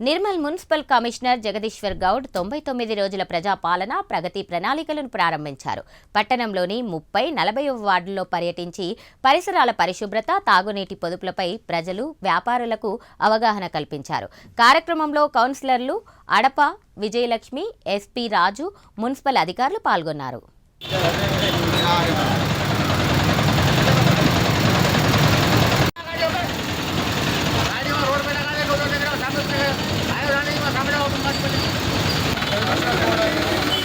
Nirmal municipal commissioner Jagadishwar Goud 99 రోజుల ప్రజాపాలన ప్రగతి ప్రణాళికలను ప్రారంభించారు. పట్టణంలోని 30, 40 వార్డుల్లో పర్యటించి పరిసరాల పరిశుభ్రత, తాగునీటి పొదుపులపై ప్రజలు, వ్యాపారులకు అవగాహన కల్పించారు. కార్యక్రమంలో కౌన్సిలర్లు అడప విజయలక్ష్మి, ఎస్పీ రాజు, మున్సిపల్ అధికారులు పాల్గొన్నారు.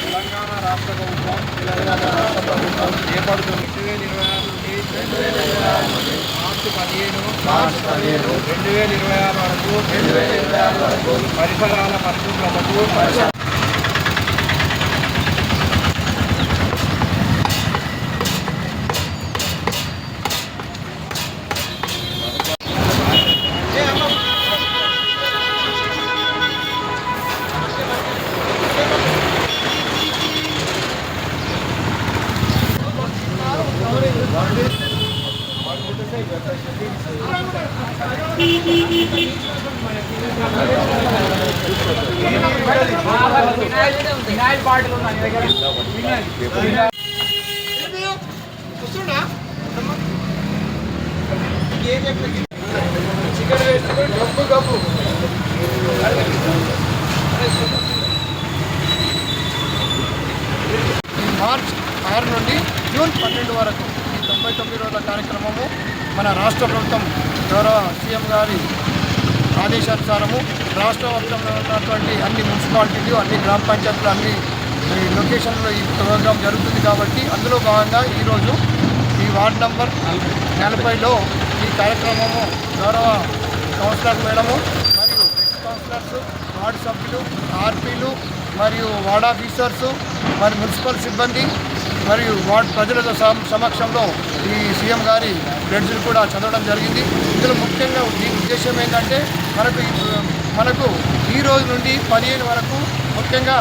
తెలంగాణ రాష్ట్ర ప్రభుత్వం చేపడుతుంది. 2026 మార్చి 15 2026 వరకు పరిసరాల పరిశుభ్రతకు మార్చ్ 6 నుండి జూన్ 12 వరకు ఈ 99 రోజుల కార్యక్రమము మన రాష్ట్ర ప్రభుత్వం గౌరవ సీఎం గారి ఆదేశానుసారము రాష్ట్ర వ్యాప్తంలో ఉన్నటువంటి అన్ని మున్సిపాలిటీలు, అన్ని గ్రామ పంచాయతీలు, అన్ని లొకేషన్లో ఈ ప్రోగ్రాం జరుగుతుంది. కాబట్టి అందులో భాగంగా ఈరోజు ఈ వార్డు నంబర్ 40లో ఈ కార్యక్రమము గౌరవ కౌన్సిలర్ మేడము మరియు ఎక్స్ కౌన్సిలర్స్, వార్డు సభ్యులు, ఆర్పీలు మరియు వార్డ్ ఆఫీసర్సు మరి మున్సిపల్ సిబ్బంది మరియు వార్డు ప్రజల సమక్షంలో ఈ సీఎం గారి ప్రెడ్స్లు కూడా చదవడం జరిగింది. ఇందులో ముఖ్యంగా దీని ఉద్దేశం ఏంటంటే మనకు ఈ రోజు నుండి 15 వరకు ముఖ్యంగా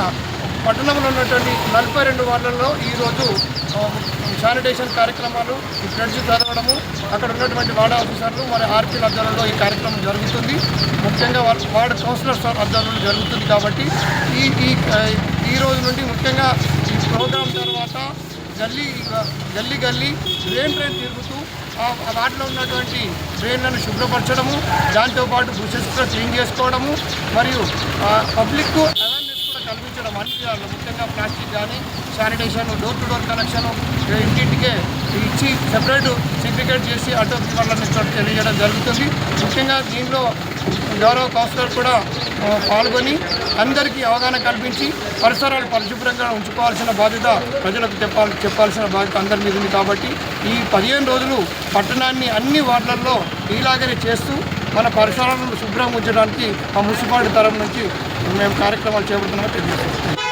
పట్టణంలో ఉన్నటువంటి 42 వార్డులలో ఈరోజు శానిటేషన్ కార్యక్రమాలు, ఈ ఫ్లడ్స్ చదవడము, అక్కడ ఉన్నటువంటి వార్డు ఆఫీసర్లు మరి ఆర్పీల ఆధ్వర్యంలో ఈ కార్యక్రమం జరుగుతుంది. ముఖ్యంగా వార్డు కౌన్సిలర్స్ ఆధ్వర్యంలో జరుగుతుంది. కాబట్టి ఈ రోజు నుండి ముఖ్యంగా ఈ ప్రోగ్రాం తర్వాత గల్లీ డ్రైన్ తిరుగుతూ ఆ వాటిలో ఉన్నటువంటి డ్రైన్లను శుభ్రపరచడము, దాంతోపాటు బ్రషెస్ కూడా క్లీన్ చేసుకోవడము మరియు పబ్లిక్ అవేర్నెస్ కూడా కల్పించడం. అన్ని విధాలు ముఖ్యంగా ప్లాస్టిక్ కానీ sanitation, door to door connection ఇంటింటికే ఇచ్చి సెపరేట్ సెగ్రిగేట్ చేసి ఆటో వాళ్ళని తెలియజేయడం జరుగుతుంది. ముఖ్యంగా దీనిలో గౌరవ కౌన్సిలర్ కూడా పాల్గొని అందరికీ అవగాహన కల్పించి పరిసరాలు పరిశుభ్రంగా ఉంచుకోవాల్సిన బాధ్యత ప్రజలకు చెప్పాల్సిన బాధ్యత అందరి మీద ఉంది. కాబట్టి ఈ 15 రోజులు పట్టణాన్ని అన్ని వార్డులలో ఇలాగనే చేస్తూ మన పరిసరాలను శుభ్రంగా ఉంచడానికి ఆ మున్సిపాలిటీ తరఫు నుంచి మేము కార్యక్రమాలు చేపడుతున్నామని తెలియజేస్తున్నాం.